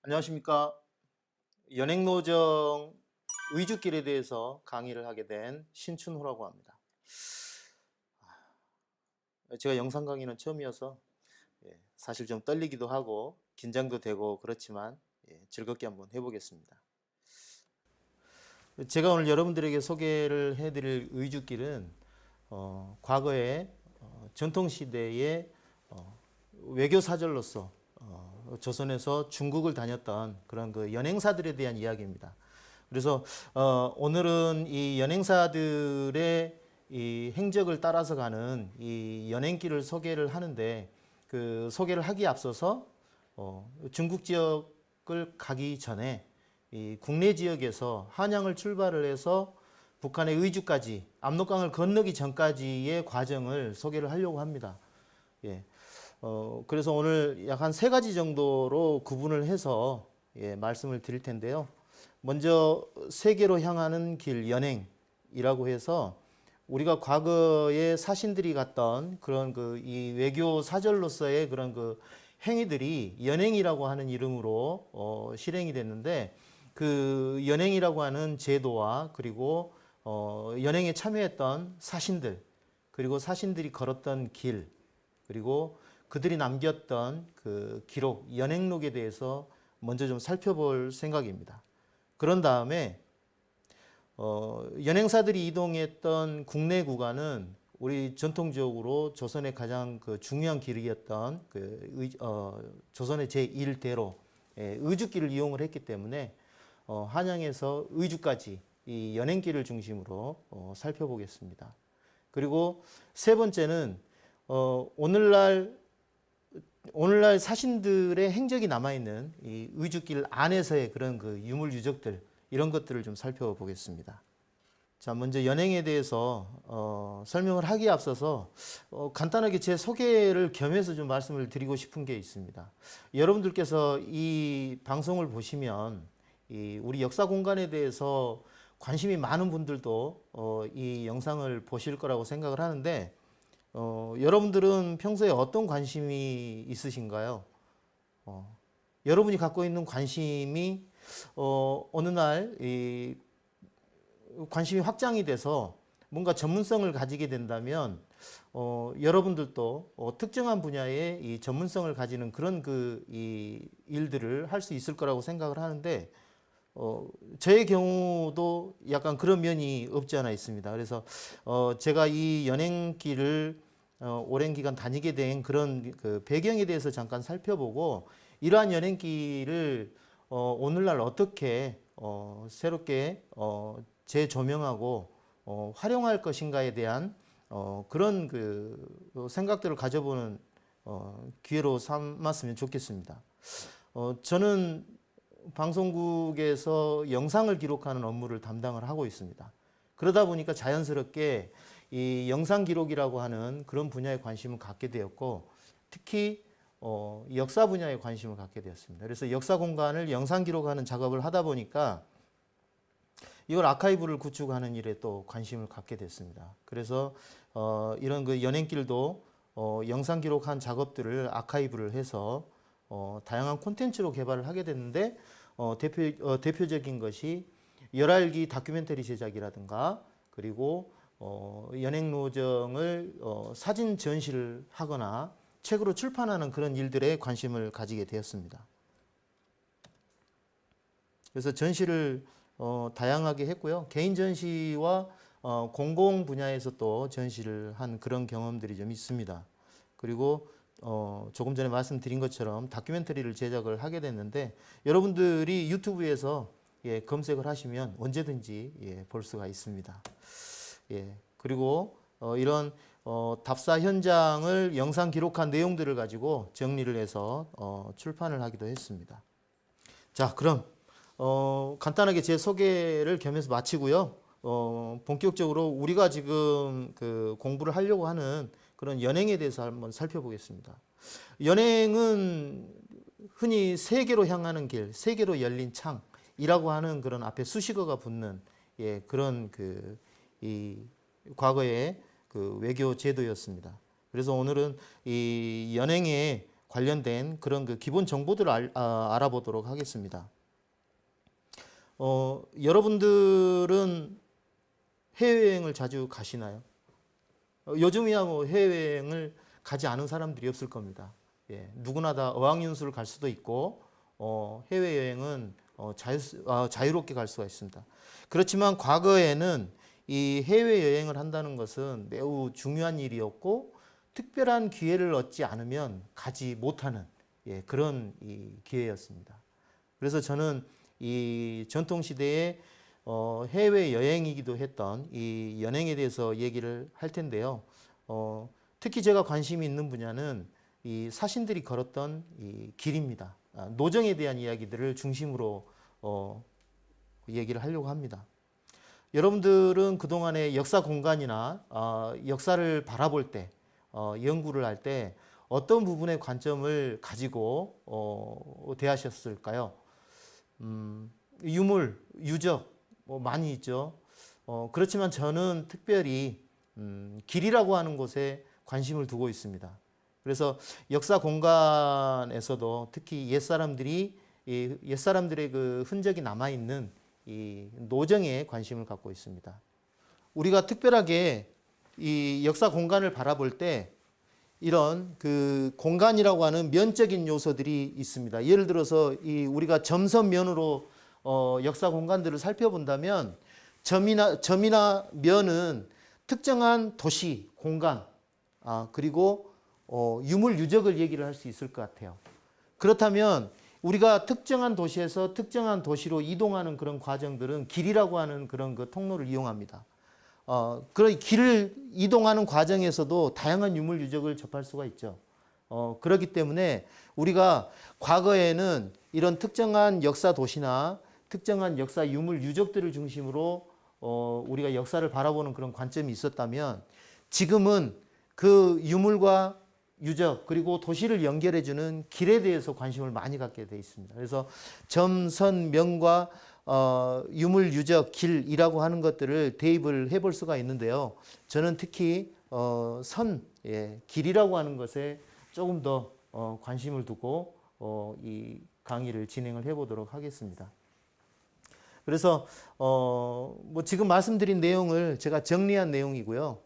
안녕하십니까. 연행노정 의주길에 대해서 강의를 하게 된 신춘호라고 합니다. 제가 영상 강의는 처음이어서 사실 좀 떨리기도 하고 긴장도 되고 그렇지만 즐겁게 한번 해보겠습니다. 제가 오늘 여러분들에게 소개를 해드릴 의주길은 과거에 전통시대의 외교 사절로서 조선에서 중국을 다녔던 그런 그 연행사들에 대한 이야기입니다. 그래서 오늘은 이 연행사들의 이 행적을 따라서 가는 이 연행길을 소개를 하는데, 그 소개를 하기에 앞서서 중국 지역을 가기 전에 이 국내 지역에서 한양을 출발을 해서 북한의 의주까지, 압록강을 건너기 전까지의 과정을 소개를 하려고 합니다. 예. 그래서 오늘 약 한 세 가지 정도로 구분을 해서 말씀을 드릴 텐데요. 먼저 세계로 향하는 길, 연행이라고 해서 우리가 과거에 사신들이 갔던 그런 그 이 외교 사절로서의 그런 그 행위들이 연행이라고 하는 이름으로 실행이 됐는데, 그 연행이라고 하는 제도와 그리고 연행에 참여했던 사신들, 그리고 사신들이 걸었던 길, 그리고 그들이 남겼던 그 기록, 연행록에 대해서 먼저 좀 살펴볼 생각입니다. 그런 다음에 연행사들이 이동했던 국내 구간은 우리 전통적으로 조선의 가장 그 중요한 길이었던 조선의 제1대로 의주길을 이용을 했기 때문에 한양에서 의주까지 이 연행길을 중심으로 살펴보겠습니다. 그리고 세 번째는 오늘날 사신들의 행적이 남아있는 이 의주길 안에서의 그런 그 유물 유적들, 이런 것들을 좀 살펴보겠습니다. 자, 먼저 연행에 대해서 설명을 하기에 앞서서 간단하게 제 소개를 겸해서 좀 말씀을 드리고 싶은 게 있습니다. 여러분들께서 이 방송을 보시면 이 우리 역사 공간에 대해서 관심이 많은 분들도 이 영상을 보실 거라고 생각을 하는데, 여러분들은 평소에 어떤 관심이 있으신가요? 여러분이 갖고 있는 관심이 어느 날 이 관심이 확장이 돼서 뭔가 전문성을 가지게 된다면 여러분들도 특정한 분야의 이 전문성을 가지는 그런 그 이 일들을 할 수 있을 거라고 생각을 하는데, 저의 경우도 약간 그런 면이 없지 않아 있습니다. 그래서 제가 이 연행길을 오랜 기간 다니게 된 그런 그 배경에 대해서 잠깐 살펴보고, 이러한 연행길을 오늘날 어떻게 새롭게 재조명하고 활용할 것인가에 대한 그런 그 생각들을 가져보는 기회로 삼았으면 좋겠습니다. 저는 방송국에서 영상을 기록하는 업무를 담당을 하고 있습니다. 그러다 보니까 자연스럽게 이 영상 기록이라고 하는 그런 분야에 관심을 갖게 되었고, 특히 역사 분야에 관심을 갖게 되었습니다. 그래서 역사 공간을 영상 기록하는 작업을 하다 보니까 이걸 아카이브를 구축하는 일에 또 관심을 갖게 됐습니다. 그래서 이런 그 연행길도 영상 기록한 작업들을 아카이브를 해서 다양한 콘텐츠로 개발을 하게 됐는데, 대표적인 것이 열알기 다큐멘터리 제작이라든가, 그리고 연행노정을 사진 전시를 하거나 책으로 출판하는 그런 일들에 관심을 가지게 되었습니다. 그래서 전시를 다양하게 했고요. 개인 전시와 공공 분야에서 또 전시를 한 그런 경험들이 좀 있습니다. 그리고 조금 전에 말씀드린 것처럼 다큐멘터리를 제작을 하게 됐는데, 여러분들이 유튜브에서 검색을 하시면 언제든지 볼 수가 있습니다. 그리고 이런 답사 현장을 영상 기록한 내용들을 가지고 정리를 해서 출판을 하기도 했습니다. 자, 그럼 간단하게 제 소개를 겸해서 마치고요. 본격적으로 우리가 지금 그 공부를 하려고 하는 그런 연행에 대해서 한번 살펴보겠습니다. 연행은 흔히 세계로 향하는 길, 세계로 열린 창이라고 하는 그런 앞에 수식어가 붙는 그런 이 과거의 그 외교 제도였습니다. 그래서 오늘은 이 연행의 관련된 그런 그 기본 정보들을 알아보도록 하겠습니다. 여러분들은 해외여행을 자주 가시나요? 요즘이야 뭐 해외여행을 가지 않은 사람들이 없을 겁니다. 예, 누구나 다 어학연수를 갈 수도 있고 해외여행은 자유롭게 갈 수가 있습니다. 그렇지만 과거에는 이 해외여행을 한다는 것은 매우 중요한 일이었고 특별한 기회를 얻지 않으면 가지 못하는 그런 이 기회였습니다. 그래서 저는 이 전통시대의 해외여행이기도 했던 이 연행에 대해서 얘기를 할 텐데요. 특히 제가 관심이 있는 분야는 이 사신들이 걸었던 이 길입니다. 노정에 대한 이야기들을 중심으로 얘기를 하려고 합니다. 여러분들은 그동안의 역사 공간이나 역사를 바라볼 때, 연구를 할 때 어떤 부분의 관점을 가지고 대하셨을까요? 유물, 유적 많이 있죠. 그렇지만 저는 특별히 길이라고 하는 곳에 관심을 두고 있습니다. 그래서 역사 공간에서도 특히 옛사람들의 그 흔적이 남아있는 이 노정에 관심을 갖고 있습니다. 우리가 특별하게 이 역사 공간을 바라볼 때 이런 그 공간이라고 하는 면적인 요소들이 있습니다. 예를 들어서 우리가 점선면으로 역사 공간들을 살펴본다면 점이나 면은 특정한 도시, 공간, 그리고 유물, 유적을 얘기를 할 수 있을 것 같아요. 그렇다면 우리가 특정한 도시에서 특정한 도시로 이동하는 그런 과정들은 길이라고 하는 그런 그 통로를 이용합니다. 그런 길을 이동하는 과정에서도 다양한 유물, 유적을 접할 수가 있죠. 그렇기 때문에 우리가 과거에는 이런 특정한 역사 도시나 특정한 역사 유물, 유적들을 중심으로 우리가 역사를 바라보는 그런 관점이 있었다면 지금은 그 유물과 유적 그리고 도시를 연결해주는 길에 대해서 관심을 많이 갖게 되어 있습니다. 그래서 점, 선, 명과 유물, 유적, 길이라고 하는 것들을 대입을 해볼 수가 있는데요. 저는 특히 길이라고 하는 것에 조금 더 관심을 두고 이 강의를 진행을 해보도록 하겠습니다. 그래서 뭐 지금 말씀드린 내용을 제가 정리한 내용이고요.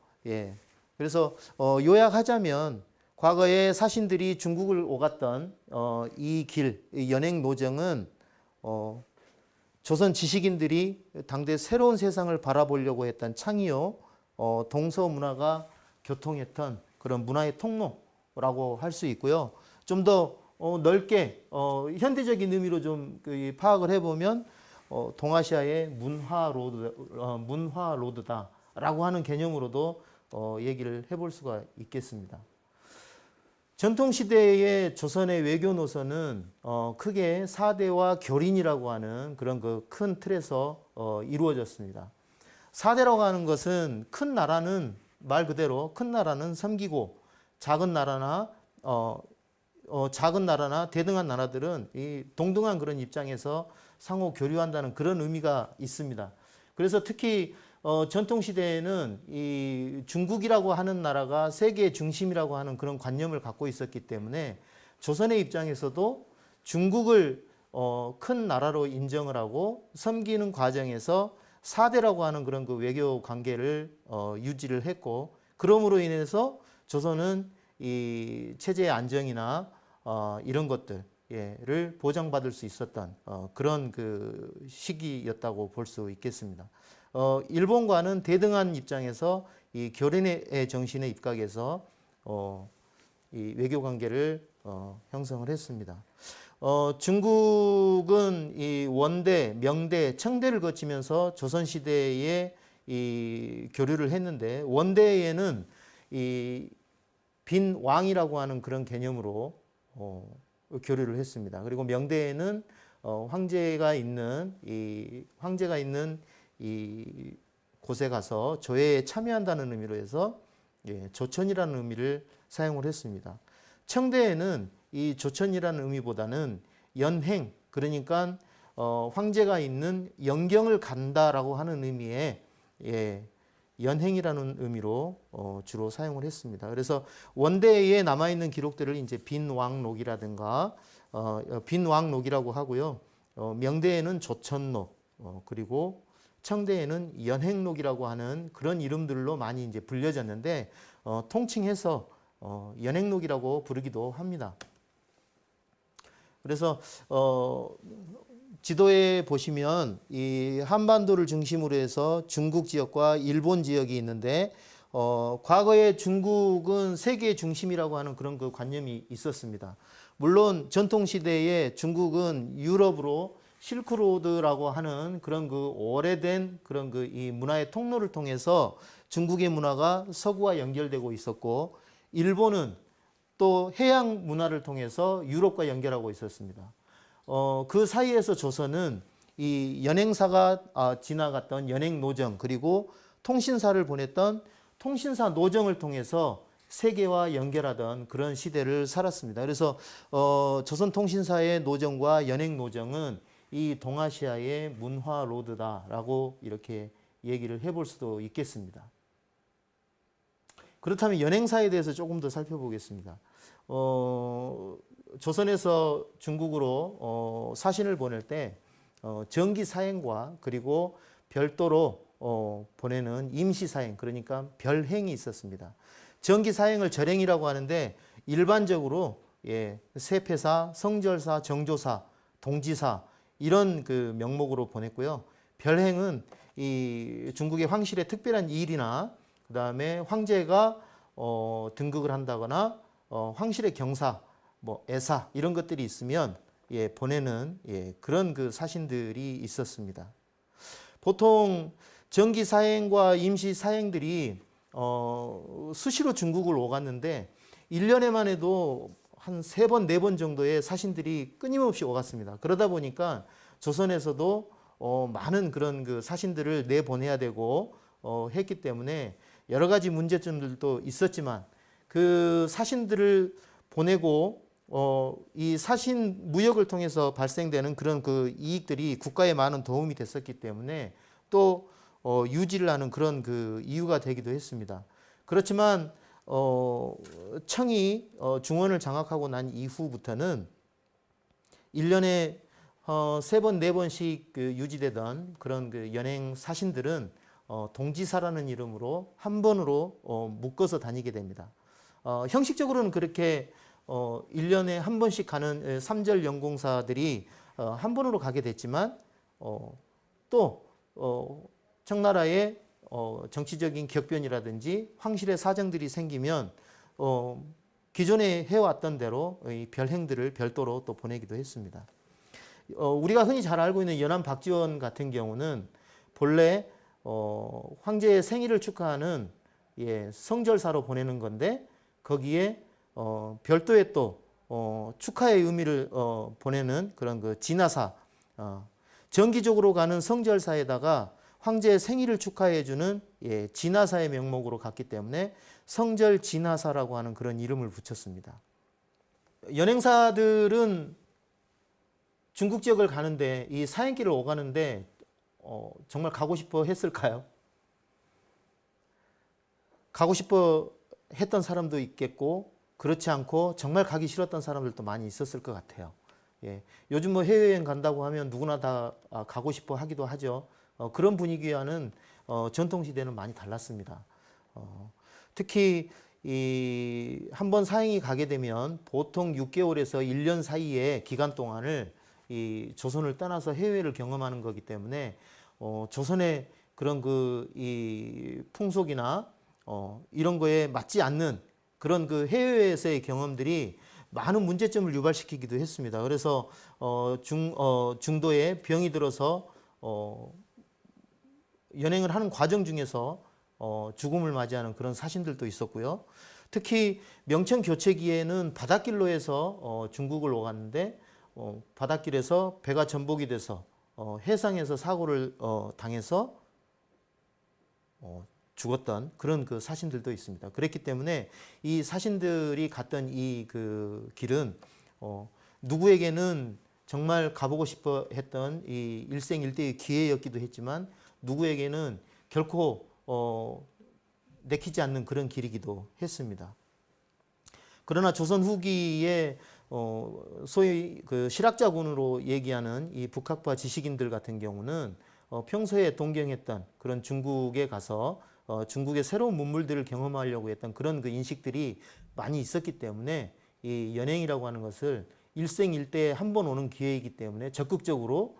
그래서 요약하자면 과거에 사신들이 중국을 오갔던 이 길, 연행 노정은 조선 지식인들이 당대 새로운 세상을 바라보려고 했던 창의요, 동서 문화가 교통했던 그런 문화의 통로라고 할 수 있고요. 좀 더 넓게 현대적인 의미로 좀 파악을 해보면 동아시아의 문화 로드다라고 하는 개념으로도 얘기를 해볼 수가 있겠습니다. 전통시대의 조선의 외교 노선은 크게 사대와 교린이라고 하는 그런 그 큰 틀에서 이루어졌습니다. 사대라고 하는 것은 큰 나라는 말 그대로 큰 나라는 섬기고 작은 나라나 대등한 나라들은 이 동등한 그런 입장에서 상호 교류한다는 그런 의미가 있습니다. 그래서 특히 전통시대에는 이 중국이라고 하는 나라가 세계의 중심이라고 하는 그런 관념을 갖고 있었기 때문에 조선의 입장에서도 중국을 큰 나라로 인정을 하고 섬기는 과정에서 사대라고 하는 그런 그 외교 관계를 유지를 했고, 그러므로 인해서 조선은 이 체제의 안정이나 이런 것들을 보장받을 수 있었던 그런 그 시기였다고 볼 수 있겠습니다. 일본과는 대등한 입장에서 이 교린의 정신에 입각해서 이 외교 관계를 형성을 했습니다. 중국은 이 원대, 명대, 청대를 거치면서 조선 시대에 이 교류를 했는데, 원대에는 이 빈 왕이라고 하는 그런 개념으로 교류를 했습니다. 그리고 명대에는 황제가 있는 이 곳에 가서 조회에 참여한다는 의미로 해서 조천이라는 의미를 사용을 했습니다. 청대에는 이 조천이라는 의미보다는 연행, 그러니까 황제가 있는 영경을 간다라고 하는 의미의 연행이라는 의미로 주로 사용을 했습니다. 그래서 원대에 남아있는 기록들을 이제 빈왕록이라든가 빈왕록이라고 하고요. 명대에는 조천록, 그리고 청대에는 연행록이라고 하는 그런 이름들로 많이 이제 불려졌는데 통칭해서 연행록이라고 부르기도 합니다. 그래서 지도에 보시면 이 한반도를 중심으로 해서 중국 지역과 일본 지역이 있는데 과거에 중국은 세계의 중심이라고 하는 그런 그 관념이 있었습니다. 물론 전통 시대에 중국은 유럽으로 실크로드라고 하는 그런 그 오래된 그런 그 이 문화의 통로를 통해서 중국의 문화가 서구와 연결되고 있었고, 일본은 또 해양 문화를 통해서 유럽과 연결하고 있었습니다. 그 사이에서 조선은 이 연행사가 지나갔던 연행노정, 그리고 통신사를 보냈던 통신사 노정을 통해서 세계와 연결하던 그런 시대를 살았습니다. 그래서 조선통신사의 노정과 연행노정은 이 동아시아의 문화 로드다라고 이렇게 얘기를 해볼 수도 있겠습니다. 그렇다면 연행사에 대해서 조금 더 살펴보겠습니다. 조선에서 중국으로 사신을 보낼 때 정기사행과 그리고 별도로 보내는 임시사행, 그러니까 별행이 있었습니다. 정기사행을 절행이라고 하는데 일반적으로 세패사, 성절사, 정조사, 동지사 이런 그 명목으로 보냈고요. 별행은 이 중국의 황실의 특별한 일이나 그 다음에 황제가 등극을 한다거나 황실의 경사, 뭐 애사 이런 것들이 있으면 보내는 그런 그 사신들이 있었습니다. 보통 정기 사행과 임시 사행들이 수시로 중국을 오갔는데 1년에만 해도 한 3번, 4번 정도의 사신들이 끊임없이 오갔습니다. 그러다 보니까 조선에서도 많은 그런 그 사신들을 내보내야 되고 했기 때문에 여러 가지 문제점들도 있었지만 그 사신들을 보내고 이 사신 무역을 통해서 발생되는 그런 그 이익들이 국가에 많은 도움이 됐었기 때문에 또 유지를 하는 그런 그 이유가 되기도 했습니다. 그렇지만 청이 중원을 장악하고 난 이후부터는 1년에 3번, 4번씩 그 유지되던 그런 그 연행 사신들은 동지사라는 이름으로 한 번으로 묶어서 다니게 됩니다. 형식적으로는 그렇게 1년에 한 번씩 가는 삼절 연공사들이 한 번으로 가게 됐지만 또 청나라의 정치적인 격변이라든지 황실의 사정들이 생기면 기존에 해왔던 대로 이 별행들을 별도로 또 보내기도 했습니다. 우리가 흔히 잘 알고 있는 연안 박지원 같은 경우는 본래 황제의 생일을 축하하는 성절사로 보내는 건데 거기에 별도의 또 축하의 의미를 보내는 그런 그 진화사, 정기적으로 가는 성절사에다가 황제의 생일을 축하해주는 진화사의 명목으로 갔기 때문에 성절 진화사라고 하는 그런 이름을 붙였습니다. 연행사들은 중국 지역을 가는데 이 사행길을 오가는데 정말 가고 싶어 했을까요? 가고 싶어 했던 사람도 있겠고 그렇지 않고 정말 가기 싫었던 사람들도 많이 있었을 것 같아요. 요즘 뭐 해외여행 간다고 하면 누구나 다 가고 싶어 하기도 하죠. 그런 분위기와는 전통시대는 많이 달랐습니다. 특히 이 한번 사행이 가게 되면 보통 6개월에서 1년 사이의 기간 동안을 이 조선을 떠나서 해외를 경험하는 거기 때문에 조선의 그런 그 이 풍속이나 이런 거에 맞지 않는 그런 그 해외에서의 경험들이 많은 문제점을 유발시키기도 했습니다. 그래서 중도에 병이 들어서 연행을 하는 과정 중에서 죽음을 맞이하는 그런 사신들도 있었고요. 특히 명청 교체기에는 바닷길로 해서 중국을 오갔는데 바닷길에서 배가 전복이 돼서 해상에서 사고를 당해서 죽었던 그런 그 사신들도 있습니다. 그랬기 때문에 이 사신들이 갔던 이 그 길은 누구에게는 정말 가보고 싶어 했던 이 일생일대의 기회였기도 했지만 누구에게는 결코 내키지 않는 그런 길이기도 했습니다. 그러나 조선 후기에 소위 그 실학자군으로 얘기하는 이 북학파 지식인들 같은 경우는 평소에 동경했던 그런 중국에 가서 중국의 새로운 문물들을 경험하려고 했던 그런 그 인식들이 많이 있었기 때문에 이 연행이라고 하는 것을 일생일대에 한 번 오는 기회이기 때문에 적극적으로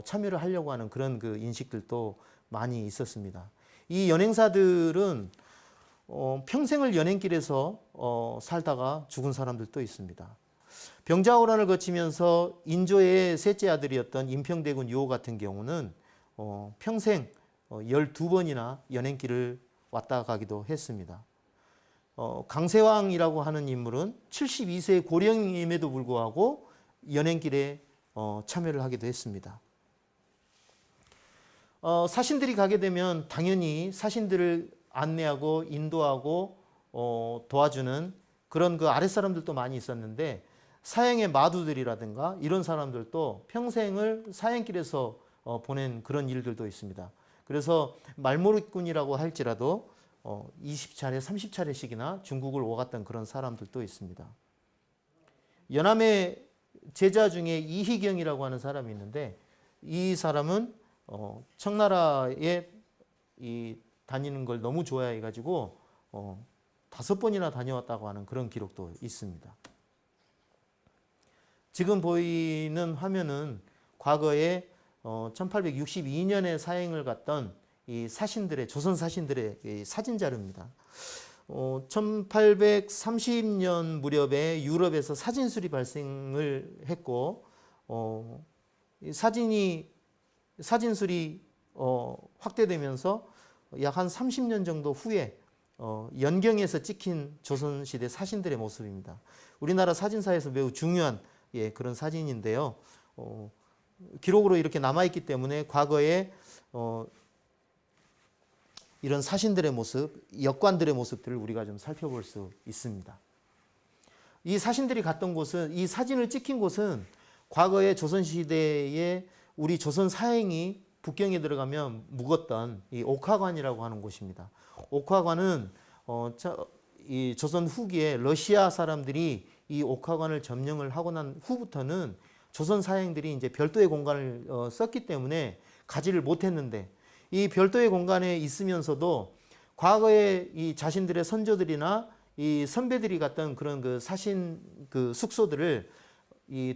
참여를 하려고 하는 그런 그 인식들도 많이 있었습니다. 이 연행사들은 평생을 연행길에서 살다가 죽은 사람들도 있습니다. 병자호란을 거치면서 인조의 셋째 아들이었던 임평대군 유호 같은 경우는 평생 12번이나 연행길을 왔다 가기도 했습니다. 강세왕이라고 하는 인물은 72세의 고령임에도 불구하고 연행길에 참여를 하기도 했습니다. 사신들이 가게 되면 당연히 사신들을 안내하고 인도하고 도와주는 그런 그 아랫사람들도 많이 있었는데 사형의 마두들이라든가 이런 사람들도 평생을 사형길에서 보낸 그런 일들도 있습니다. 그래서 말모리꾼이라고 할지라도 20차례, 30차례씩이나 중국을 오갔던 그런 사람들도 있습니다. 연암의 제자 중에 이희경이라고 하는 사람이 있는데 이 사람은 청나라에 다니는 걸 너무 좋아해가지고 5번이나 다녀왔다고 하는 그런 기록도 있습니다. 지금 보이는 화면은 과거에 1862년에 사행을 갔던 이 사신들의 조선 사신들의 이 사진 자료입니다. 1830년 무렵에 유럽에서 사진술이 발생을 했고 이 사진술이 확대되면서 약 한 30년 정도 후에 연경에서 찍힌 조선시대 사신들의 모습입니다. 우리나라 사진사에서 매우 중요한 그런 사진인데요. 기록으로 이렇게 남아있기 때문에 과거에 이런 사신들의 모습, 역관들의 모습들을 우리가 좀 살펴볼 수 있습니다. 이 사신들이 갔던 곳은, 이 사진을 찍힌 곳은 과거에 조선시대에 우리 조선 사행이 북경에 들어가면 묵었던 이 옥화관이라고 하는 곳입니다. 옥화관은 이 조선 후기에 러시아 사람들이 이 옥화관을 점령을 하고 난 후부터는 조선 사행들이 이제 별도의 공간을 썼기 때문에 가지를 못했는데 이 별도의 공간에 있으면서도 과거에 이 자신들의 선조들이나 이 선배들이 갔던 그런 그 사신 그 숙소들을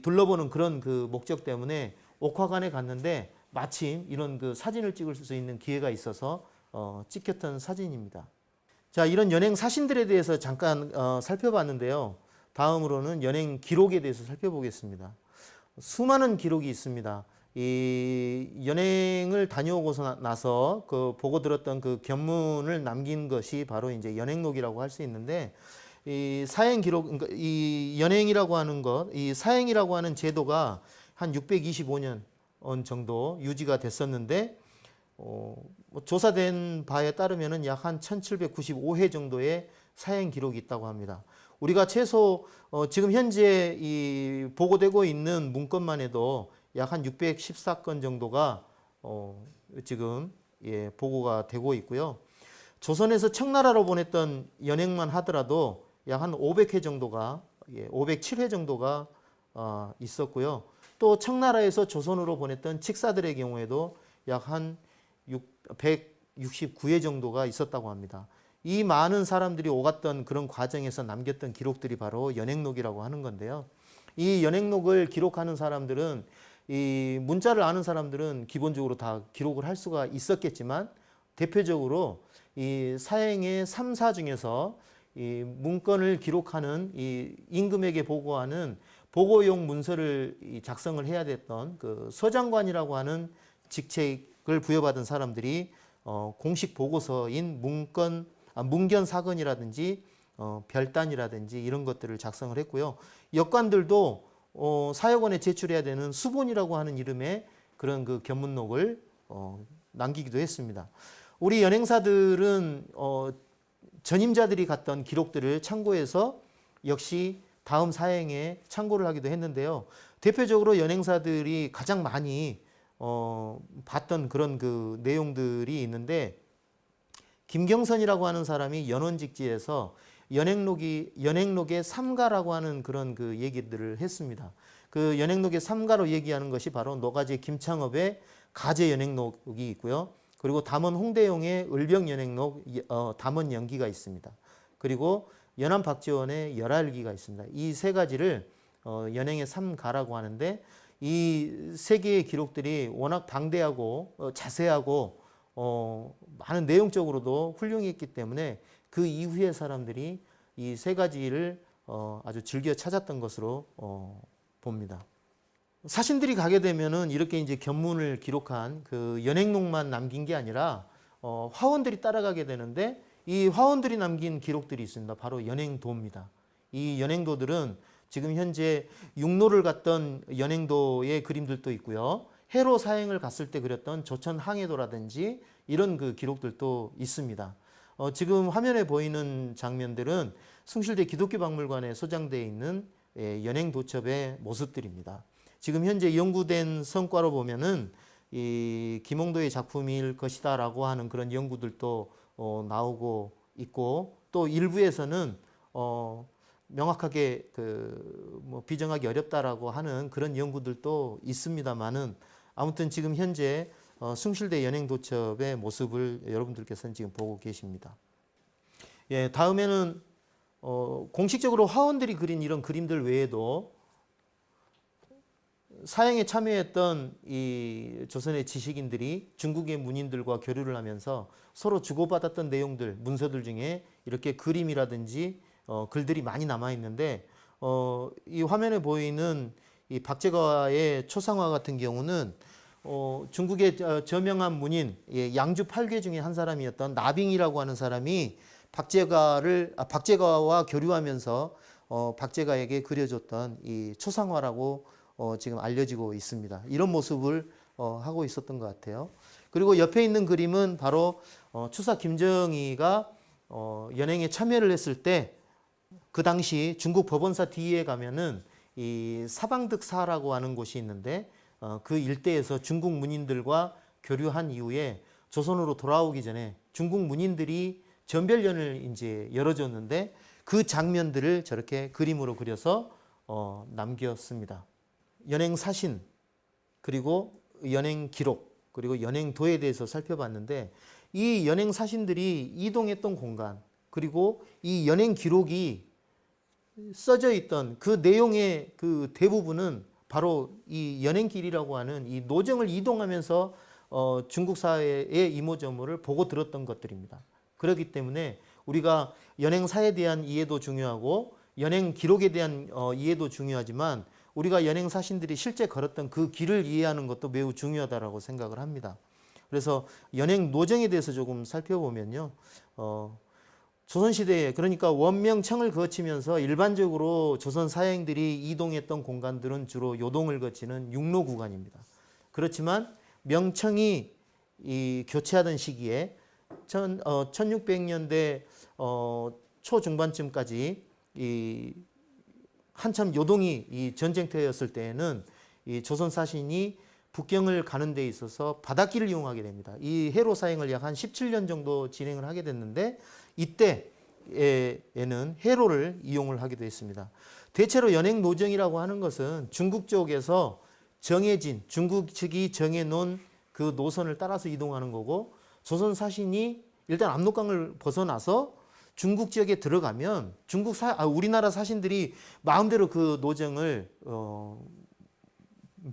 둘러보는 그런 그 목적 때문에 옥화관에 갔는데 마침 이런 그 사진을 찍을 수 있는 기회가 있어서 찍혔던 사진입니다. 자, 이런 연행 사신들에 대해서 잠깐 살펴봤는데요. 다음으로는 연행 기록에 대해서 살펴보겠습니다. 수많은 기록이 있습니다. 이 연행을 다녀오고서 나서 그 보고 들었던 그 견문을 남긴 것이 바로 이제 연행록이라고 할 수 있는데 이 사행 기록, 그러니까 이 연행이라고 하는 것, 이 사행이라고 하는 제도가 한 625년 정도 유지가 됐었는데 조사된 바에 따르면은 약 한 1795회 정도의 사행 기록이 있다고 합니다. 우리가 최소 지금 현재 이 보고되고 있는 문건만 해도 약 한 614건 정도가 지금 보고가 되고 있고요. 조선에서 청나라로 보냈던 연행만 하더라도 약 한 500회 정도가 507회 정도가 있었고요. 또 청나라에서 조선으로 보냈던 칙사들의 경우에도 약 한 169회 정도가 있었다고 합니다. 이 많은 사람들이 오갔던 그런 과정에서 남겼던 기록들이 바로 연행록이라고 하는 건데요. 이 연행록을 기록하는 사람들은 이 문자를 아는 사람들은 기본적으로 다 기록을 할 수가 있었겠지만 대표적으로 이 사행의 3사 중에서 이 문건을 기록하는 이 임금에게 보고하는 보고용 문서를 작성을 해야 됐던 그 서장관이라고 하는 직책을 부여받은 사람들이 공식 보고서인 문견사건이라든지 별단이라든지 이런 것들을 작성을 했고요. 역관들도 사역원에 제출해야 되는 수본이라고 하는 이름의 그런 그 견문록을 남기기도 했습니다. 우리 연행사들은 전임자들이 갔던 기록들을 참고해서 역시 다음 사행에 참고를 하기도 했는데요. 대표적으로 연행사들이 가장 많이 봤던 그런 그 내용들이 있는데 김경선이라고 하는 사람이 연원직지에서 연행록의 삼가라고 하는 그런 그 얘기들을 했습니다. 그 연행록의 삼가로 얘기하는 것이 바로 노가제 김창업의 가제 연행록이 있고요. 그리고 담원 홍대용의 을병 연행록 담원 연기가 있습니다. 그리고 연암 박지원의 열알기가 있습니다. 이 세 가지를 연행의 삼가라고 하는데 이 세 개의 기록들이 워낙 방대하고 자세하고 많은 내용적으로도 훌륭했기 때문에 그 이후에 사람들이 이 세 가지를 아주 즐겨 찾았던 것으로 봅니다. 사신들이 가게 되면은 이렇게 이제 견문을 기록한 그 연행록만 남긴 게 아니라 화원들이 따라가게 되는데 이 화원들이 남긴 기록들이 있습니다. 바로 연행도입니다. 이 연행도들은 지금 현재 육로를 갔던 연행도의 그림들도 있고요. 해로 사행을 갔을 때 그렸던 조천 항해도라든지 이런 그 기록들도 있습니다. 지금 화면에 보이는 장면들은 숭실대 기독교박물관에 소장되어 있는 연행도첩의 모습들입니다. 지금 현재 연구된 성과로 보면은 이 김홍도의 작품일 것이다라고 하는 그런 연구들도 나오고 있고 또 일부에서는 명확하게 뭐 비정하기 어렵다라고 하는 그런 연구들도 있습니다만은 아무튼 지금 현재 숭실대 연행도첩의 모습을 여러분들께서는 지금 보고 계십니다. 예, 다음에는 공식적으로 화원들이 그린 이런 그림들 외에도 사행에 참여했던 이 조선의 지식인들이 중국의 문인들과 교류를 하면서 서로 주고받았던 내용들, 문서들 중에 이렇게 그림이라든지 글들이 많이 남아 있는데 이 화면에 보이는 이 박제가의 초상화 같은 경우는 중국의 저명한 문인 양주 8 괴 중에 한 사람이었던 나빙이라고 하는 사람이 박제가와 교류하면서 박제가에게 그려줬던 이 초상화라고 지금 알려지고 있습니다. 이런 모습을 하고 있었던 것 같아요. 그리고 옆에 있는 그림은 바로 추사 김정희가 연행에 참여를 했을 때 그 당시 중국 법원사 뒤에 가면은 이 사방득사라고 하는 곳이 있는데 그 일대에서 중국 문인들과 교류한 이후에 조선으로 돌아오기 전에 중국 문인들이 전별연을 이제 열어줬는데 그 장면들을 저렇게 그림으로 그려서 남겼습니다. 연행 사신 그리고 연행 기록 그리고 연행도에 대해서 살펴봤는데 이 연행 사신들이 이동했던 공간 그리고 이 연행 기록이 써져 있던 그 내용의 그 대부분은 바로 이 연행길이라고 하는 이 노정을 이동하면서 중국 사회의 이모저모를 보고 들었던 것들입니다. 그렇기 때문에 우리가 연행사에 대한 이해도 중요하고 연행 기록에 대한 이해도 중요하지만 우리가 연행 사신들이 실제 걸었던 그 길을 이해하는 것도 매우 중요하다고 생각을 합니다. 그래서 연행 노정에 대해서 조금 살펴보면요. 조선시대에 그러니까 원명청을 거치면서 일반적으로 조선 사행들이 이동했던 공간들은 주로 요동을 거치는 육로 구간입니다. 그렇지만 명청이 이 교체하던 시기에 1600년대 초중반쯤까지 이 한참 요동이 이 전쟁터였을 때에는 이 조선 사신이 북경을 가는 데 있어서 바닷길을 이용하게 됩니다. 이 해로 사행을 약 한 17년 정도 진행을 하게 됐는데 이때에는 해로를 이용을 하기도 했습니다. 대체로 연행 노정이라고 하는 것은 중국 쪽에서 정해진 중국 측이 정해놓은 그 노선을 따라서 이동하는 거고 조선 사신이 일단 압록강을 벗어나서 중국 지역에 들어가면 우리나라 사신들이 마음대로 그 노정을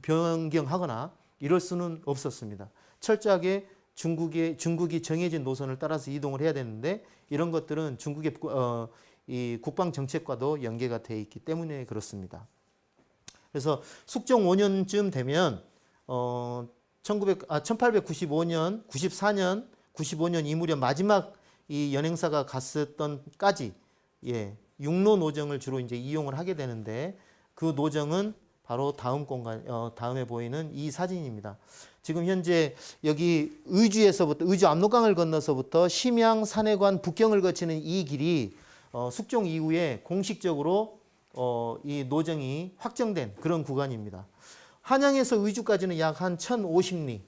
변경하거나 이럴 수는 없었습니다. 철저하게 중국이 정해진 노선을 따라서 이동을 해야 되는데 이런 것들은 중국의 이 국방 정책과도 연계가 되어 있기 때문에 그렇습니다. 그래서 숙종 5년쯤 되면 1895년, 94년, 95년 이 무렵 마지막 이 연행사가 갔었던까지 육로 노정을 주로 이제 이용을 하게 되는데 그 노정은 바로 다음에 보이는 이 사진입니다. 지금 현재 여기 의주 압록강을 건너서부터 심양, 산해관, 북경을 거치는 이 길이 숙종 이후에 공식적으로 이 노정이 확정된 그런 구간입니다. 한양에서 의주까지는 약 한 1050리,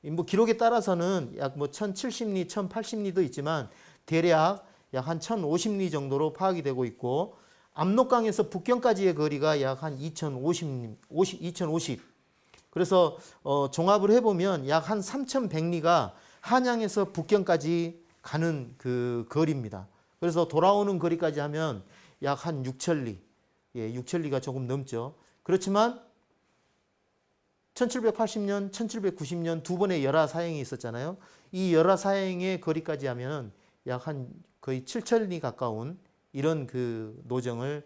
뭐 기록에 따라서는 약 뭐 1070리, 1080리도 있지만 대략 약 한 1050리 정도로 파악이 되고 있고, 압록강에서 북경까지의 거리가 약 한 2050. 그래서 종합을 해보면 약 한 3100리가 한양에서 북경까지 가는 그 거리입니다. 그래서 돌아오는 거리까지 하면 약 한 6000리, 6000리가 조금 넘죠. 그렇지만 1780년, 1790년 두 번의 열화 사행이 있었잖아요. 이 열화 사행의 거리까지 하면 약 한 거의 7000리 가까운 이런 그 노정을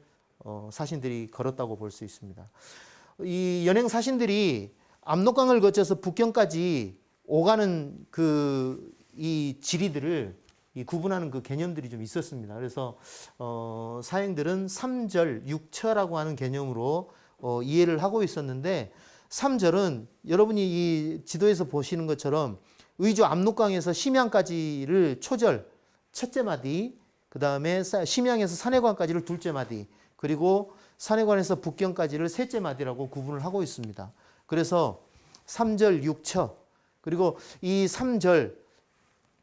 사신들이 걸었다고 볼 수 있습니다. 이 연행 사신들이 압록강을 거쳐서 북경까지 오가는 이 지리들을 구분하는 그 개념들이 좀 있었습니다. 그래서 사행들은 삼절, 육처라고 하는 개념으로 이해를 하고 있었는데, 삼절은 여러분이 이 지도에서 보시는 것처럼 의주 압록강에서 심양까지를 초절 첫째 마디, 그 다음에 심양에서 산해관까지를 둘째 마디, 그리고 산해관에서 북경까지를 셋째 마디라고 구분을 하고 있습니다. 그래서 삼절, 육처, 그리고 이 삼절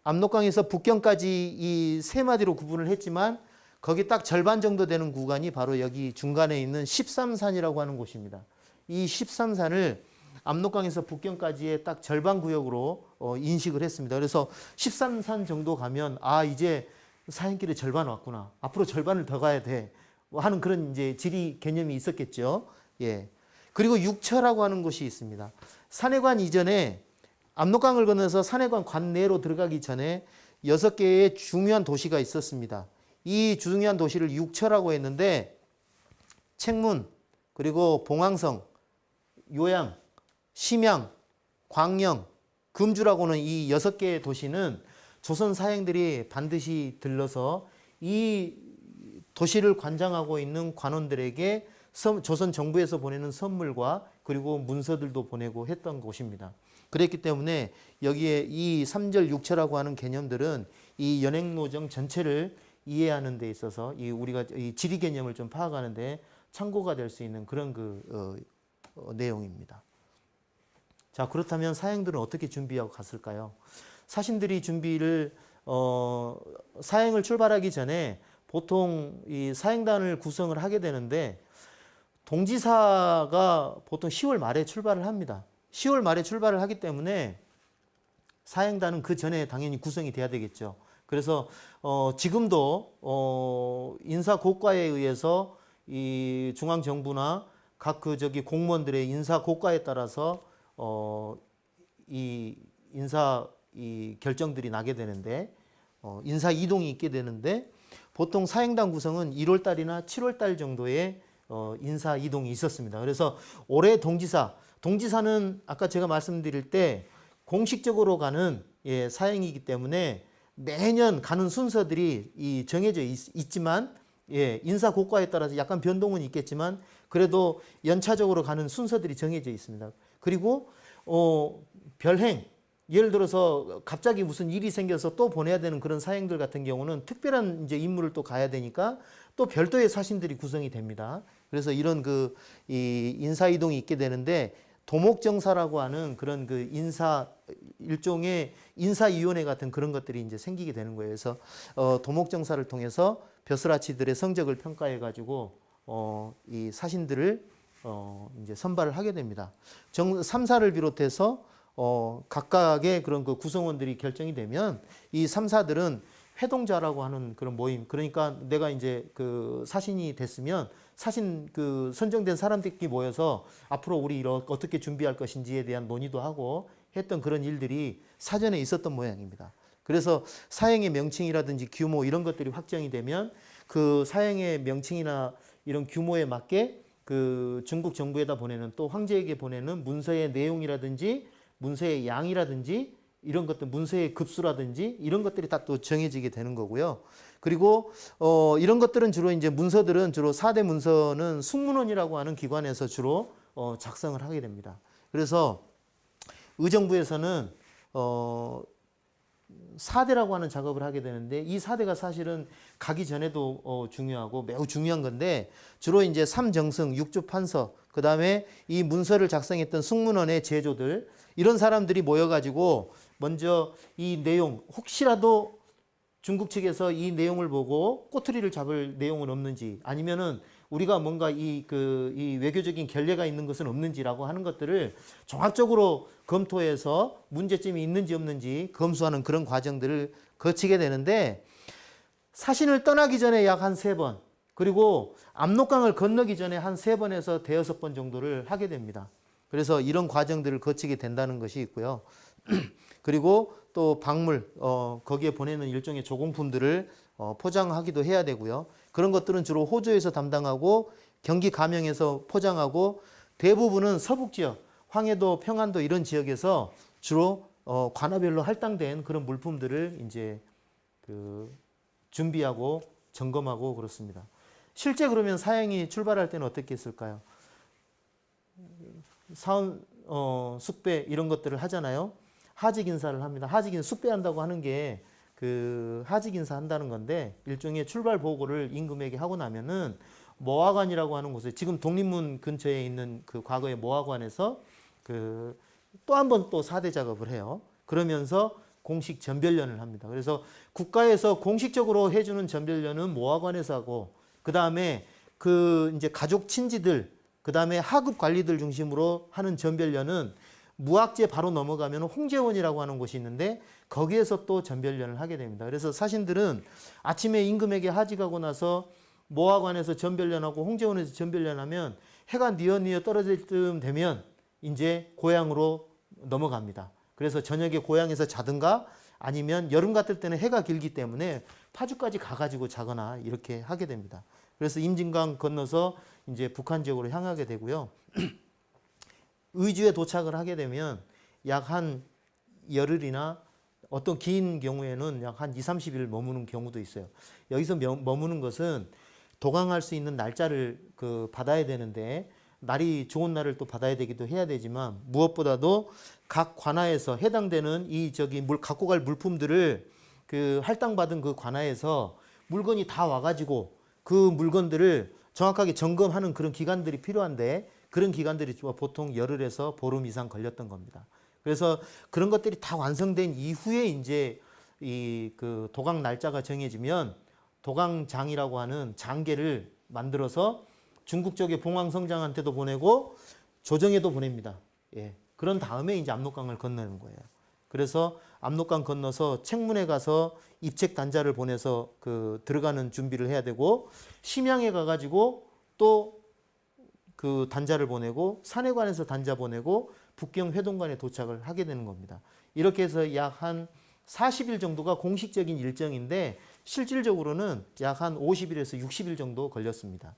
압록강에서 북경까지 이 세 마디로 구분을 했지만 거기 딱 절반 정도 되는 구간이 바로 여기 중간에 있는 13산이라고 하는 곳입니다. 이 13산을 압록강에서 북경까지의 딱 절반 구역으로 인식을 했습니다. 그래서 13산 정도 가면 이제 사행길의 절반 왔구나, 앞으로 절반을 더 가야 돼 하는 그런 이제 지리 개념이 있었겠죠. 예. 그리고 육처라고 하는 곳이 있습니다. 산해관 이전에 압록강을 건너서 산해관 관내로 들어가기 전에 6개의 중요한 도시가 있었습니다. 이 중요한 도시를 육처라고 했는데, 책문, 그리고 봉황성, 요양, 심양, 광영, 금주라고는 이 6개의 도시는 조선 사행들이 반드시 들러서 이 도시를 관장하고 있는 관원들에게 조선 정부에서 보내는 선물과 그리고 문서들도 보내고 했던 곳입니다. 그랬기 때문에 여기에 이 삼절 육처라고 하는 개념들은 이 연행노정 전체를 이해하는 데 있어서 우리가 이 지리 개념을 좀 파악하는 데 참고가 될 수 있는 그런 내용입니다. 자, 그렇다면 사행들은 어떻게 준비하고 갔을까요? 사신들이 준비를 사행을 출발하기 전에 보통 이 사행단을 구성을 하게 되는데, 동지사가 보통 10월 말에 출발을 합니다. 10월 말에 출발을 하기 때문에 사행단은 그 전에 당연히 구성이 돼야 되겠죠. 그래서 지금도 인사 고과에 의해서 이 중앙정부나 각 공무원들의 인사 고과에 따라서 이 인사 결정들이 나게 되는데, 인사 이동이 있게 되는데, 보통 사행단 구성은 1월 달이나 7월 달 정도에 인사 이동이 있었습니다. 그래서 올해 동지사는 아까 제가 말씀드릴 때 공식적으로 가는 사행이기 때문에 매년 가는 순서들이 정해져 있지만, 인사 고과에 따라서 약간 변동은 있겠지만 그래도 연차적으로 가는 순서들이 정해져 있습니다. 그리고 별행, 예를 들어서 갑자기 무슨 일이 생겨서 또 보내야 되는 그런 사행들 같은 경우는 특별한 이제 임무를 또 가야 되니까 또 별도의 사신들이 구성이 됩니다. 그래서 이런 이 인사 이동이 있게 되는데, 도목정사라고 하는 그런 일종의 인사위원회 같은 그런 것들이 이제 생기게 되는 거예요. 그래서 도목정사를 통해서 벼슬아치들의 성적을 평가해 가지고 이 사신들을 이제 선발을 하게 됩니다. 3사를 비롯해서 각각의 그런 구성원들이 결정이 되면 이 3사들은 회동자라고 하는 그런 모임, 그러니까 내가 이제 사신이 됐으면 사신 선정된 사람들끼리 모여서 앞으로 우리 어떻게 준비할 것인지에 대한 논의도 하고 했던 그런 일들이 사전에 있었던 모양입니다. 그래서 사행의 명칭이라든지 규모 이런 것들이 확정이 되면 그 사행의 명칭이나 이런 규모에 맞게 중국 정부에다 보내는, 또 황제에게 보내는 문서의 내용이라든지 문서의 양이라든지 이런 것들, 문서의 급수라든지 이런 것들이 다 또 정해지게 되는 거고요. 그리고 이런 것들은 주로 이제 문서들은 주로 4대 문서는 숙문원이라고 하는 기관에서 주로 작성을 하게 됩니다. 그래서 의정부에서는 사대라고 하는 작업을 하게 되는데 이 사대가 사실은 가기 전에도 중요하고 매우 중요한 건데 주로 이제 삼정승, 육주판서, 그 다음에 이 문서를 작성했던 승문원의 제조들 이런 사람들이 모여가지고 먼저 이 내용 혹시라도 중국 측에서 이 내용을 보고 꼬투리를 잡을 내용은 없는지 아니면은 우리가 뭔가 이 외교적인 결례가 있는 것은 없는지라고 하는 것들을 종합적으로 검토해서 문제점이 있는지 없는지 검수하는 그런 과정들을 거치게 되는데 사신을 떠나기 전에 약 한 3번 그리고 압록강을 건너기 전에 한 3번에서 대여섯 번 정도를 하게 됩니다. 그래서 이런 과정들을 거치게 된다는 것이 있고요. 그리고 또 박물, 거기에 보내는 일종의 조공품들을 포장하기도 해야 되고요. 그런 것들은 주로 호주에서 담당하고 경기 가명에서 포장하고 대부분은 서북 지역, 황해도, 평안도 이런 지역에서 주로 관하별로 할당된 그런 물품들을 이제 준비하고 점검하고 그렇습니다. 실제 그러면 사행이 출발할 때는 어떻게 했을까요? 사원, 숙배 이런 것들을 하잖아요. 하직 인사를 합니다. 하직 인사 숙배한다고 하는 게 하직 인사 한다는 건데 일종의 출발 보고를 임금에게 하고 나면은 모화관이라고 하는 곳에 지금 독립문 근처에 있는 그 과거의 모화관에서 또 한 번 또 사대 작업을 해요. 그러면서 공식 전별련을 합니다. 그래서 국가에서 공식적으로 해주는 전별련은 모화관에서 하고 그 다음에 이제 가족 친지들 그 다음에 하급 관리들 중심으로 하는 전별련은 무학제 바로 넘어가면 홍제원이라고 하는 곳이 있는데 거기에서 또 전별련을 하게 됩니다. 그래서 사신들은 아침에 임금에게 하직하고 나서 모화관에서 전별련하고 홍제원에서 전별련하면 해가 뉘어뉘어 떨어질 쯤 되면 이제 고향으로 넘어갑니다. 그래서 저녁에 고향에서 자든가 아니면 여름 같을 때는 해가 길기 때문에 파주까지 가가지고 자거나 이렇게 하게 됩니다. 그래서 임진강 건너서 이제 북한 지역으로 향하게 되고요. 의주에 도착을 하게 되면 약 한 열흘이나 어떤 긴 경우에는 약 한 2, 30일 머무는 경우도 있어요. 여기서 머무는 것은 도강할 수 있는 날짜를 받아야 되는데 날이 좋은 날을 또 받아야 되기도 해야 되지만 무엇보다도 각 관하에서 해당되는 갖고 갈 물품들을 할당받은 그 관하에서 물건이 다 와가지고 그 물건들을 정확하게 점검하는 그런 기간들이 필요한데 그런 기간들이 보통 열흘에서 보름 이상 걸렸던 겁니다. 그래서 그런 것들이 다 완성된 이후에 이제 도강 날짜가 정해지면 도강장이라고 하는 장계를 만들어서 중국 쪽의 봉황성장한테도 보내고 조정에도 보냅니다. 예. 그런 다음에 이제 압록강을 건너는 거예요. 그래서 압록강 건너서 책문에 가서 입책 단자를 보내서 들어가는 준비를 해야 되고 심양에 가가지고 또 그 단자를 보내고 산해관에서 단자 보내고 북경 회동관에 도착을 하게 되는 겁니다. 이렇게 해서 약 한 40일 정도가 공식적인 일정인데 실질적으로는 약 한 50일에서 60일 정도 걸렸습니다.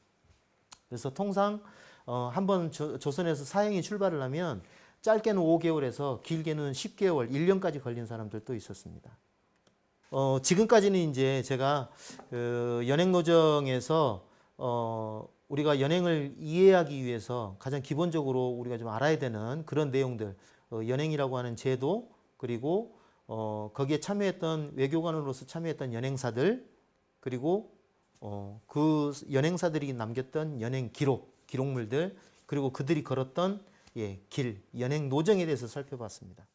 그래서 통상 한번 조선에서 사행이 출발을 하면 짧게는 5개월에서 길게는 10개월, 1년까지 걸린 사람들도 있었습니다. 지금까지는 이제 제가 연행노정에서 우리가 연행을 이해하기 위해서 가장 기본적으로 우리가 좀 알아야 되는 그런 내용들, 연행이라고 하는 제도, 그리고 거기에 참여했던 외교관으로서 참여했던 연행사들, 그리고 그 연행사들이 남겼던 연행 기록물들, 그리고 그들이 걸었던 길, 연행 노정에 대해서 살펴봤습니다.